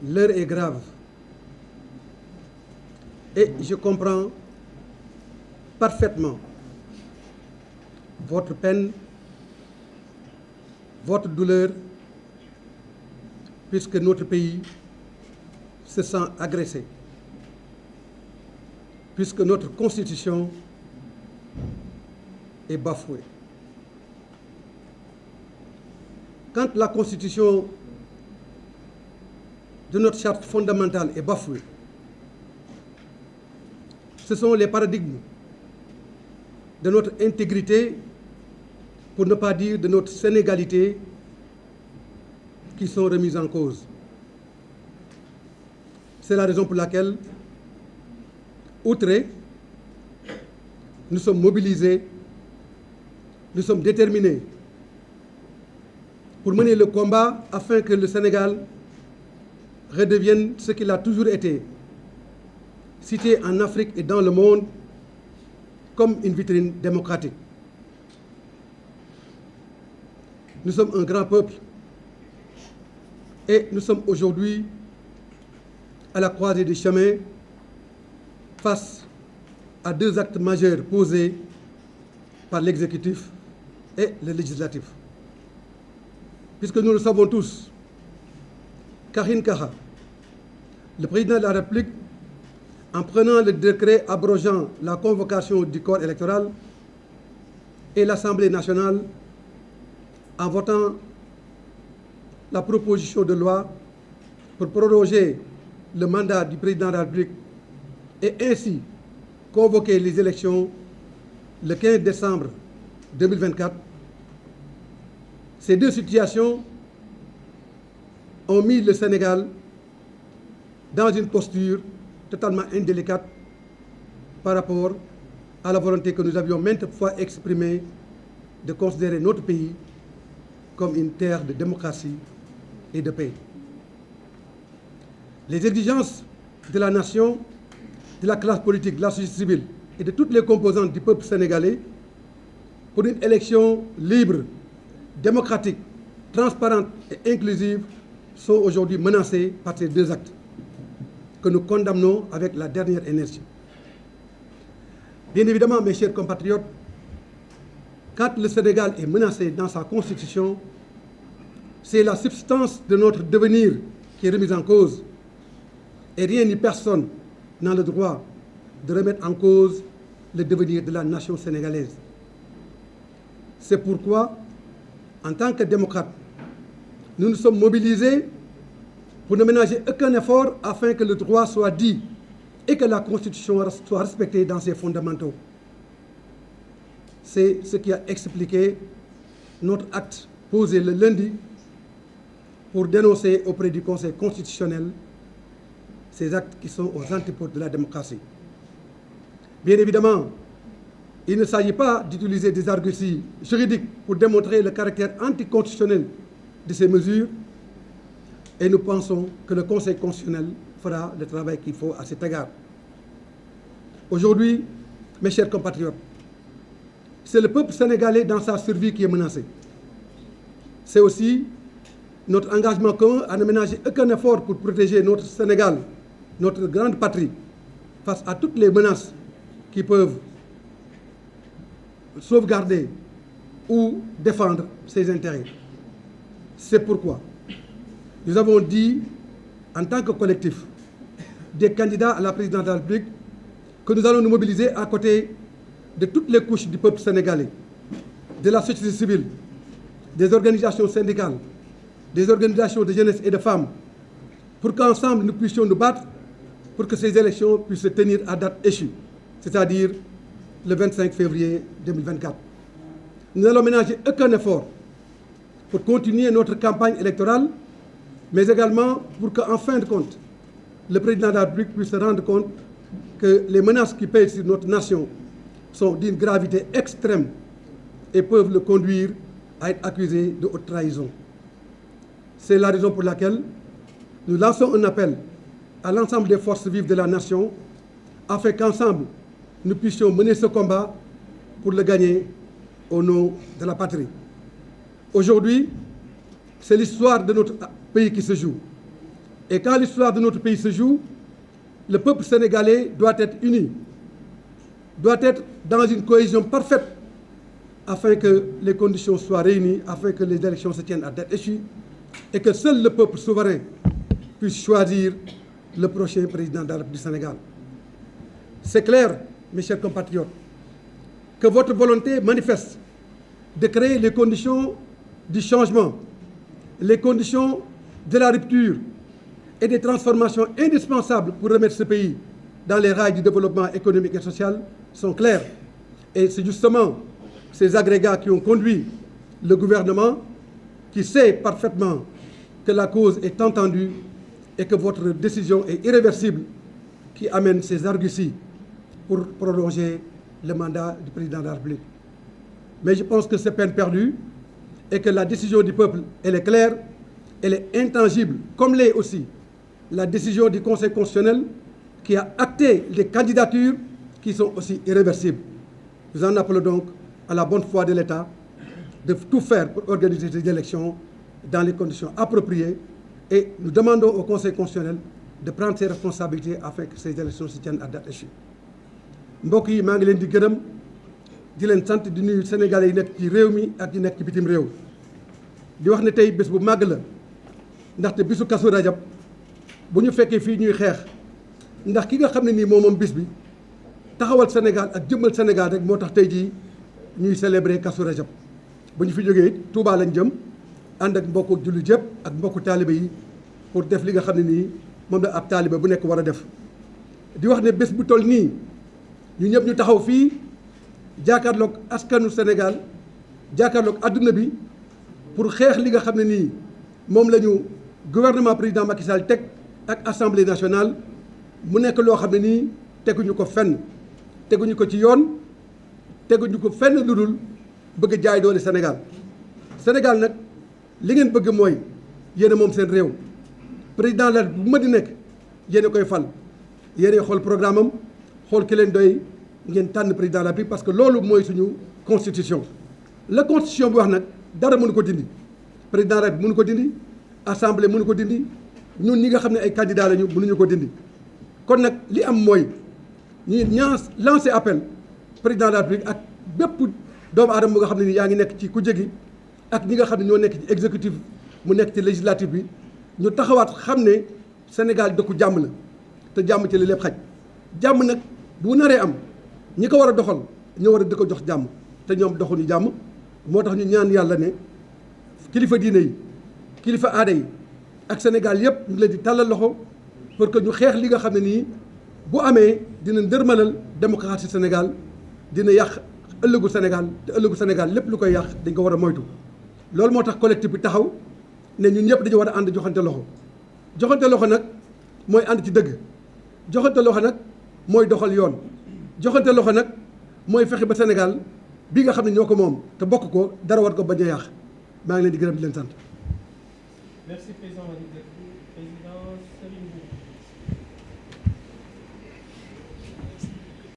l'heure est grave. Et je comprends parfaitement votre peine, votre douleur, puisque notre pays se sent agressé, puisque notre Constitution est bafouée. Quand la Constitution de notre charte fondamentale est bafouée, ce sont les paradigmes de notre intégrité, pour ne pas dire de notre sénégalité, qui sont remis en cause. C'est la raison pour laquelle, outrés, nous sommes mobilisés, nous sommes déterminés pour mener le combat afin que le Sénégal redevienne ce qu'il a toujours été, cité en Afrique et dans le monde comme une vitrine démocratique. Nous sommes un grand peuple et nous sommes aujourd'hui à la croisée des chemins face à deux actes majeurs posés par l'exécutif et le législatif. Puisque nous le savons tous, Karim Kara, le président de la République, en prenant le décret abrogeant la convocation du corps électoral, et l'Assemblée nationale, en votant la proposition de loi pour proroger le mandat du président de la République et ainsi convoquer les élections le 15 décembre 2024, ces deux situations ont mis le Sénégal dans une posture totalement indélicate par rapport à la volonté que nous avions maintes fois exprimée de considérer notre pays comme une terre de démocratie et de paix. Les exigences de la nation, de la classe politique, de la société civile et de toutes les composantes du peuple sénégalais pour une élection libre, démocratique, transparente et inclusive sont aujourd'hui menacées par ces deux actes que nous condamnons avec la dernière énergie. Bien évidemment, mes chers compatriotes, quand le Sénégal est menacé dans sa constitution, c'est la substance de notre devenir qui est remise en cause. Et rien ni personne n'a le droit de remettre en cause le devenir de la nation sénégalaise. C'est pourquoi, en tant que démocrates, nous nous sommes mobilisés pour ne ménager aucun effort afin que le droit soit dit et que la Constitution soit respectée dans ses fondamentaux. C'est ce qui a expliqué notre acte posé le lundi pour dénoncer auprès du Conseil constitutionnel ces actes qui sont aux antipodes de la démocratie. Bien évidemment, il ne s'agit pas d'utiliser des arguties juridiques pour démontrer le caractère anticonstitutionnel de ces mesures et nous pensons que le Conseil constitutionnel fera le travail qu'il faut à cet égard. Aujourd'hui, mes chers compatriotes, c'est le peuple sénégalais dans sa survie qui est menacé. C'est aussi notre engagement commun à ne ménager aucun effort pour protéger notre Sénégal, notre grande patrie, face à toutes les menaces qui peuvent sauvegarder ou défendre ses intérêts. C'est pourquoi nous avons dit, en tant que collectif des candidats à la présidence de la République, que nous allons nous mobiliser à côté de toutes les couches du peuple sénégalais, de la société civile, des organisations syndicales, des organisations de jeunesse et de femmes, pour qu'ensemble nous puissions nous battre pour que ces élections puissent se tenir à date échue, c'est-à-dire le 25 février 2024. Nous n'allons ménager aucun effort pour continuer notre campagne électorale, mais également pour qu'en fin de compte, le président de la République puisse se rendre compte que les menaces qui pèsent sur notre nation sont d'une gravité extrême et peuvent le conduire à être accusé de haute trahison. C'est la raison pour laquelle nous lançons un appel à l'ensemble des forces vives de la nation afin qu'ensemble, nous puissions mener ce combat pour le gagner au nom de la patrie. Aujourd'hui, c'est l'histoire de notre pays qui se joue. Et quand l'histoire de notre pays se joue, le peuple sénégalais doit être uni, doit être dans une cohésion parfaite afin que les conditions soient réunies, afin que les élections se tiennent à date échue et que seul le peuple souverain puisse choisir le prochain président de la République du Sénégal. C'est clair, mes chers compatriotes, que votre volonté manifeste de créer les conditions du changement, les conditions de la rupture et des transformations indispensables pour remettre ce pays dans les rails du développement économique et social sont clairs. Et c'est justement ces agrégats qui ont conduit le gouvernement, qui sait parfaitement que la cause est entendue et que votre décision est irréversible, qui amène ces arguties pour prolonger le mandat du président de la République. Mais je pense que c'est peine perdue et que la décision du peuple, elle est claire, elle est intangible, comme l'est aussi la décision du Conseil constitutionnel qui a acté les candidatures qui sont aussi irréversibles. Nous en appelons donc à la bonne foi de l'État de tout faire pour organiser ces élections dans les conditions appropriées et nous demandons au Conseil constitutionnel de prendre ses responsabilités afin que ces élections se tiennent à date échue. mbokk yi maa ngi leen di gërëm di leen sant di nuyu sénégalais yi nekk ci réew mi ak yi nekk ci bitim réew di wax ne tey bés bu màgg la ndaxte bisu Kazu Rajab bu ñu fekkee fii ñuy xeex ndax ki nga xam ne nii moom bis bi taxawal Sénégal ak jëmmal Sénégal rek moo tax tey jii ñuy célébrer Kazu Rajab bu ñu fi jógee it Touba lañ jëm ànd ak mbokku jullit yëpp ak mbokku taalibe yi pour def li nga xam ne nii moom la ab taalibe bu nekk war a def di wax ne bés bu toll nii ñu ñëpp ñu taxaw fii jàkkaarloog askanu Sénégal jàkkaarloog adduna bi pour xeex li nga xam ne nii moom la ñu gouvernement président Macky Sall teg ak assemblée nationale mu nekk loo xam ne nii teguñu ko fenn teguñu ko ci yoon teguñu ko fenn lu dul bëgg jaay doole Sénégal. Sénégal nag li ngeen bëgg mooy yéen moom seen réew président la bu ma di nekk yéen a koy fal yéen a xool programme am. xool ki leen doy ngeen tànn président de la République parce que loolu mooy suñu constitution la constitution bi wax nag dara mënu ko dindi président de la République mënu ko dindi assemblée mënu ko dindi ñun ñi nga xam ne ay candidats lañu mënuñu ko dindi. kon nag li am mooy ñuy lancer appel président de la République ak bépp doomu aadama bu nga xam ne ni yaa ngi nekk ci kujje gi ak ñi nga xam ne ñoo nekk ci exécutif mu nekk ci législatif bi ñu taxawaat xam ne Sénégal dëkku jàmm la te jàmm ci li lépp xaj jàmm nag. bu naree am ñi ko war a doxal ñoo war a di ko jox jàmm te ñoom doxuñu jàmm moo tax ñu ñaan yàlla ne kilifa diine yi kilifa aada yi ak Sénégal yëpp ñu ngi leen di tàllal loxo pour que ñu xeex li nga xam ne nii bu amee dina ndërmalal démocratie Sénégal dina yàq ëllëgu Sénégal te ëllëgu Sénégal lépp lu koy yàq dañ ko war a moytu. loolu moo tax collectif bi taxaw ne ñun ñëpp dañu war a ànd joxante loxo nag mooy ànd ci dëgg joxante loxo nag. mooy doxal yoon joxante loxo nag mooy fexe ba Sénégal bi nga xam ne ñoo ko moom te bokk ko dara war ko bañ a yàq maa ngi leen di gërëm di leen sant. Merci président Serigne